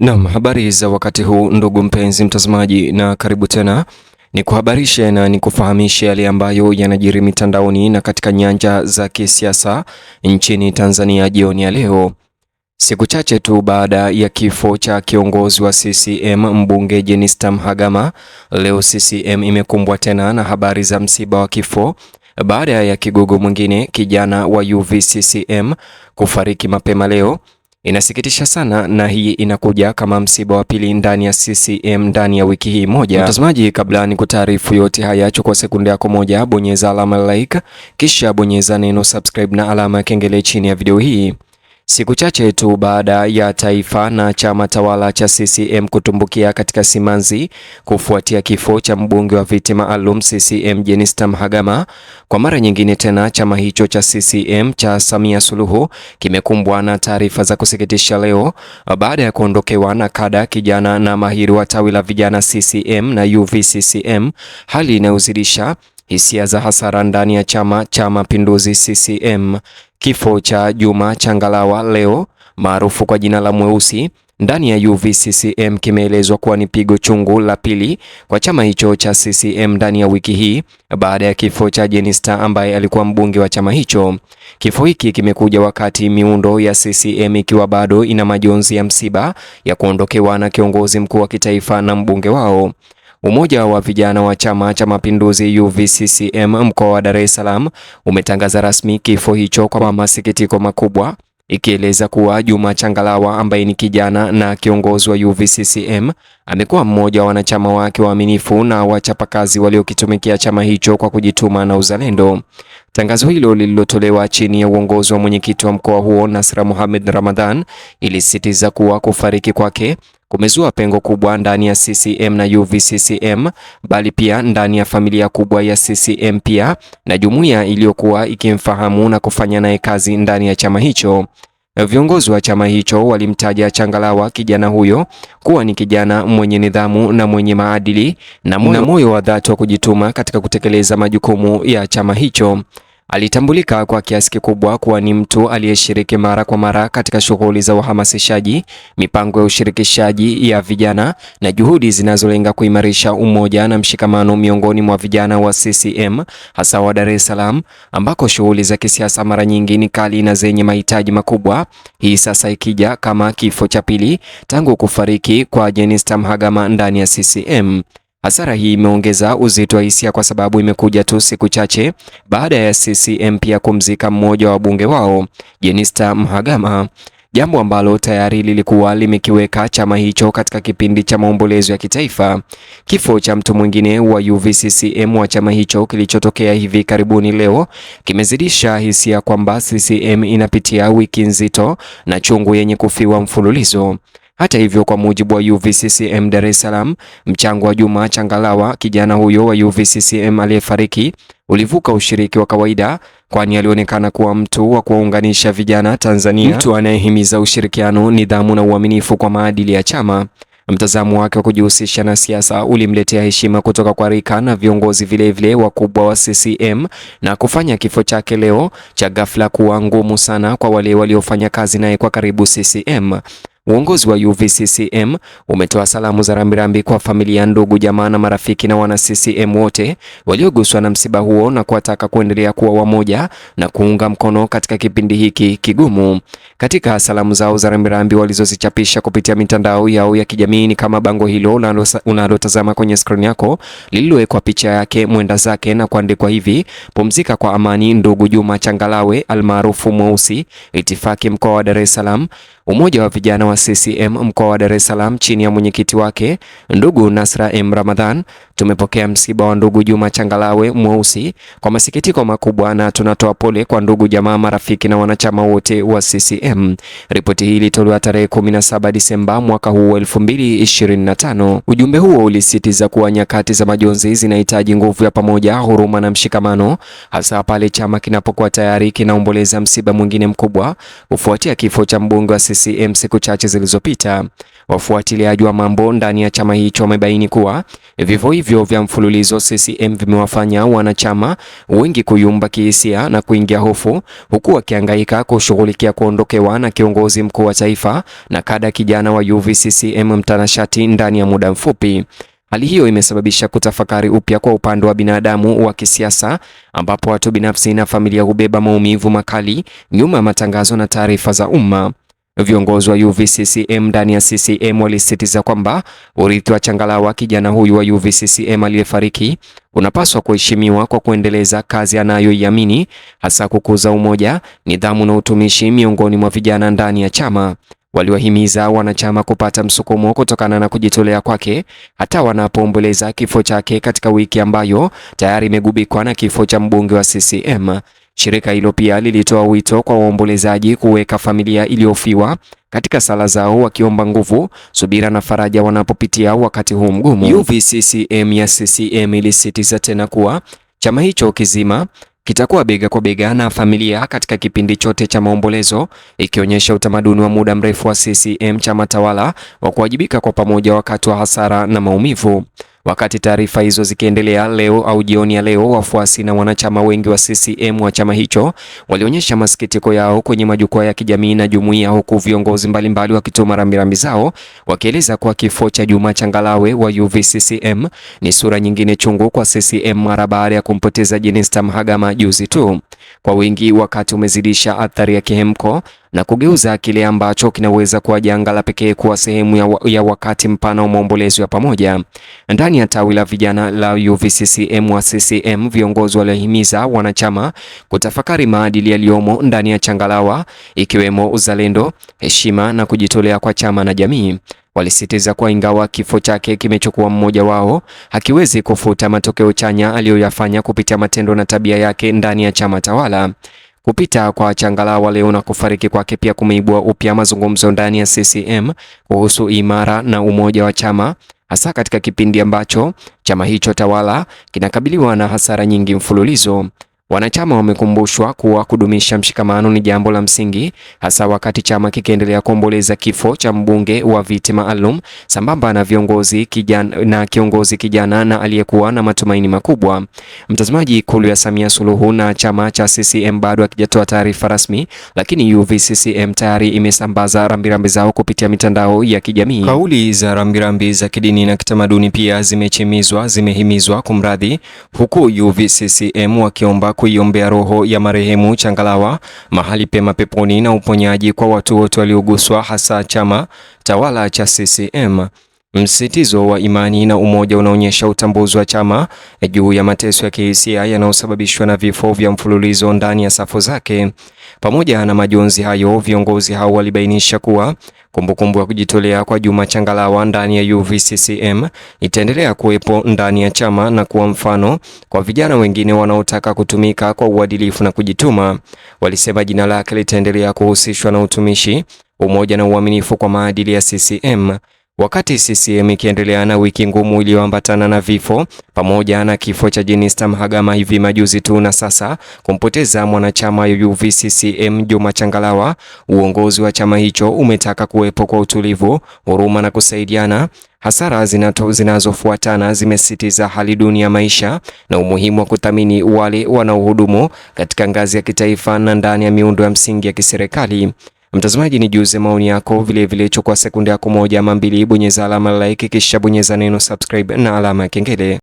Naam, habari za wakati huu ndugu mpenzi mtazamaji, na karibu tena ni kuhabarishe na ni kufahamishe yale ambayo yanajiri mitandaoni na katika nyanja za kisiasa nchini Tanzania jioni ya leo. Siku chache tu baada ya kifo cha kiongozi wa CCM mbunge Jenista Mhagama, leo CCM imekumbwa tena na habari za msiba wa kifo baada ya kigogo mwingine kijana wa UVCCM kufariki mapema leo. Inasikitisha sana na hii inakuja kama msiba wa pili ndani ya CCM ndani ya wiki hii moja. Mtazamaji, kabla ni kutaarifu yote haya, chukua sekunde yako moja, bonyeza alama like, kisha bonyeza neno subscribe na alama ya kengele chini ya video hii. Siku chache tu baada ya taifa na chama tawala cha CCM kutumbukia katika simanzi kufuatia kifo cha mbunge wa viti maalum CCM Jenista Mhagama, kwa mara nyingine tena chama hicho cha CCM cha Samia Suluhu kimekumbwa na taarifa za kusikitisha leo baada ya kuondokewa na kada kijana na mahiri wa tawi la vijana CCM na UVCCM, hali inayozidisha hisia za hasara ndani ya Chama cha Mapinduzi CCM. Kifo cha Juma Changalawa leo maarufu kwa jina la Mweusi ndani ya UVCCM kimeelezwa kuwa ni pigo chungu la pili kwa chama hicho cha CCM ndani ya wiki hii baada ya kifo cha Jenista ambaye alikuwa mbunge wa chama hicho. Kifo hiki kimekuja wakati miundo ya CCM ikiwa bado ina majonzi ya msiba ya kuondokewa na kiongozi mkuu wa kitaifa na mbunge wao. Umoja wa vijana wa Chama cha Mapinduzi UVCCM mkoa wa Dar es Salaam umetangaza rasmi kifo hicho kwa masikitiko makubwa, ikieleza kuwa Juma Changalawa ambaye ni kijana na kiongozi wa UVCCM amekuwa mmoja wa wanachama wake waaminifu na wachapakazi waliokitumikia chama hicho kwa kujituma na uzalendo. Tangazo hilo lililotolewa chini ya uongozi wa mwenyekiti wa mkoa huo Nasra Mohamed Ramadhan ilisisitiza kuwa kufariki kwake kumezua pengo kubwa ndani ya CCM na UVCCM, bali pia ndani ya familia kubwa ya CCM pia na jumuiya iliyokuwa ikimfahamu na kufanya naye kazi ndani ya chama hicho. Viongozi wa chama hicho walimtaja Changalawa kijana huyo kuwa ni kijana mwenye nidhamu na mwenye maadili na moyo wa dhati wa kujituma katika kutekeleza majukumu ya chama hicho. Alitambulika kwa kiasi kikubwa kuwa ni mtu aliyeshiriki mara kwa mara katika shughuli za uhamasishaji, mipango ya ushirikishaji ya vijana na juhudi zinazolenga kuimarisha umoja na mshikamano miongoni mwa vijana wa CCM hasa wa Dar es Salaam, ambako shughuli za kisiasa mara nyingi ni kali na zenye mahitaji makubwa. Hii sasa ikija kama kifo cha pili tangu kufariki kwa Jenista Mhagama ndani ya CCM. Hasara hii imeongeza uzito wa hisia kwa sababu imekuja tu siku chache baada ya CCM pia kumzika mmoja wa wabunge wao Jenista Mhagama, jambo ambalo tayari lilikuwa limekiweka chama hicho katika kipindi cha maombolezo ya kitaifa. Kifo cha mtu mwingine wa UVCCM wa chama hicho kilichotokea hivi karibuni leo kimezidisha hisia kwamba CCM inapitia wiki nzito na chungu yenye kufiwa mfululizo. Hata hivyo, kwa mujibu wa UVCCM Dar es Salaam, mchango wa Juma Changalawa kijana huyo wa UVCCM aliyefariki ulivuka ushiriki wa kawaida, kwani alionekana kuwa mtu wa kuwaunganisha vijana Tanzania, mtu anayehimiza ushirikiano, nidhamu na uaminifu kwa maadili ya chama. Mtazamo wake wa kujihusisha na siasa ulimletea heshima kutoka kwa rika na viongozi vilevile wakubwa wa CCM na kufanya kifo chake leo cha ghafla kuwa ngumu sana kwa wale waliofanya kazi naye kwa karibu CCM. Uongozi wa UVCCM umetoa salamu za rambirambi kwa familia, ndugu, jamaa na marafiki na wana CCM wote walioguswa na msiba huo na kuwataka kuendelea kuwa wamoja na kuunga mkono katika kipindi hiki kigumu. Katika salamu zao za rambirambi walizozichapisha kupitia mitandao yao ya kijamii ni kama bango hilo unalotazama kwenye screen yako lililowekwa picha yake mwenda zake na kuandikwa hivi: pumzika kwa amani ndugu Juma Changalawe almaarufu Mweusi, Itifaki mkoa wa Dar es Salaam. Umoja wa vijana wa CCM mkoa wa Dar es Salaam chini ya mwenyekiti wake ndugu Nasra M Ramadhan, tumepokea msiba wa ndugu Juma Changalawe Mweusi kwa masikitiko makubwa na tunatoa pole kwa ndugu, jamaa, marafiki na wanachama wote wa CCM. Ripoti hii ilitolewa tarehe 17 Disemba mwaka huu 2025. Ujumbe huo ulisisitiza kuwa nyakati za majonzi zinahitaji nguvu ya pamoja, huruma na mshikamano, hasa pale chama kinapokuwa tayari kinaomboleza msiba mwingine mkubwa kufuatia kifo cha mbunge wa CCM siku chache zilizopita. Wafuatiliaji wa mambo ndani ya chama hicho wamebaini kuwa vifo hivyo vya mfululizo CCM vimewafanya wanachama wengi kuyumba kihisia na kuingia hofu, huku wakihangaika kushughulikia kuondokewa na kiongozi mkuu wa taifa na kada kijana wa UVCCM mtanashati ndani ya muda mfupi. Hali hiyo imesababisha kutafakari upya kwa upande wa binadamu wa kisiasa, ambapo watu binafsi na familia hubeba maumivu makali nyuma ya matangazo na taarifa za umma. Viongozi wa UVCCM ndani ya CCM walisisitiza kwamba urithi wa Changalawa, kijana huyu wa UVCCM aliyefariki, unapaswa kuheshimiwa kwa kuendeleza kazi anayoiamini, hasa kukuza umoja, nidhamu na utumishi miongoni mwa vijana ndani ya chama. Waliwahimiza wanachama kupata msukumo kutokana na kujitolea kwake hata wanapoomboleza kifo chake katika wiki ambayo tayari imegubikwa na kifo cha mbunge wa CCM. Shirika hilo pia lilitoa wito kwa waombolezaji kuweka familia iliyofiwa katika sala zao, wakiomba nguvu, subira na faraja wanapopitia wakati huu mgumu. UVCCM ya CCM ilisisitiza tena kuwa chama hicho kizima kitakuwa bega kwa bega na familia katika kipindi chote cha maombolezo, ikionyesha utamaduni wa muda mrefu wa CCM, chama tawala, wa kuwajibika kwa pamoja wakati wa hasara na maumivu. Wakati taarifa hizo zikiendelea leo au jioni ya leo, wafuasi na wanachama wengi wa CCM wa chama hicho walionyesha masikitiko yao kwenye majukwaa ya kijamii na jumuiya, huku viongozi mbalimbali wakituma rambirambi zao, wakieleza kuwa kifo cha Juma Changalawe wa UVCCM ni sura nyingine chungu kwa CCM mara baada ya kumpoteza Jenista Mhagama juzi tu. Kwa wingi, wakati umezidisha athari ya kihemko na kugeuza kile ambacho kinaweza kuwa janga la pekee kuwa sehemu ya wakati mpana wa maombolezo ya pamoja. Ndani ya tawi la vijana la UVCCM wa CCM, viongozi walihimiza wanachama kutafakari maadili yaliyomo ndani ya Changalawa, ikiwemo uzalendo, heshima na kujitolea kwa chama na jamii. Walisitiza kuwa ingawa kifo chake kimechukua mmoja wao, hakiwezi kufuta matokeo chanya aliyoyafanya kupitia matendo na tabia yake ndani ya chama tawala. Kupita kwa Changalawa leo na kufariki kwake pia kumeibua upya mazungumzo ndani ya CCM kuhusu imara na umoja wa chama, hasa katika kipindi ambacho chama hicho tawala kinakabiliwa na hasara nyingi mfululizo. Wanachama wamekumbushwa kuwa kudumisha mshikamano ni jambo la msingi, hasa wakati chama kikiendelea kuomboleza kifo cha mbunge wa viti maalum, sambamba na kiongozi kijana na aliyekuwa na matumaini makubwa. Mtazamaji, Ikulu ya Samia Suluhu na chama cha CCM bado hakijatoa taarifa rasmi, lakini UVCCM tayari imesambaza rambirambi zao kupitia mitandao ya kijamii. Kauli za rambirambi za kidini na kitamaduni pia zimehimizwa kumradhi, huku UVCCM wakiomba kuiombea roho ya marehemu Changalawa mahali pema peponi na uponyaji kwa watu wote walioguswa, hasa chama tawala cha CCM. Msisitizo wa imani na umoja unaonyesha utambuzi wa chama juu ya mateso ya kihisia yanayosababishwa na vifo vya mfululizo ndani ya safu zake. Pamoja na majonzi hayo, viongozi hao walibainisha kuwa kumbukumbu ya kujitolea kwa Juma Changalawa ndani ya UVCCM itaendelea kuwepo ndani ya chama na kuwa mfano kwa vijana wengine wanaotaka kutumika kwa uadilifu na kujituma. Walisema jina lake litaendelea kuhusishwa na utumishi, umoja na uaminifu kwa maadili ya CCM. Wakati CCM ikiendelea na wiki ngumu iliyoambatana na vifo pamoja na kifo cha Jenista Mhagama hivi majuzi tu na sasa kumpoteza mwanachama wa UVCCM Juma Changalawa, uongozi wa chama hicho umetaka kuwepo kwa utulivu, huruma na kusaidiana. Hasara zinazofuatana zimesisitiza hali duni ya maisha na umuhimu wa kuthamini wale wanaohudumu katika ngazi ya kitaifa na ndani ya miundo ya msingi ya kiserikali. Mtazamaji, ni juze maoni yako, vile chukua sekunde yako moja ama mbili, bonyeza alama like kisha bonyeza neno subscribe na alama ya kengele.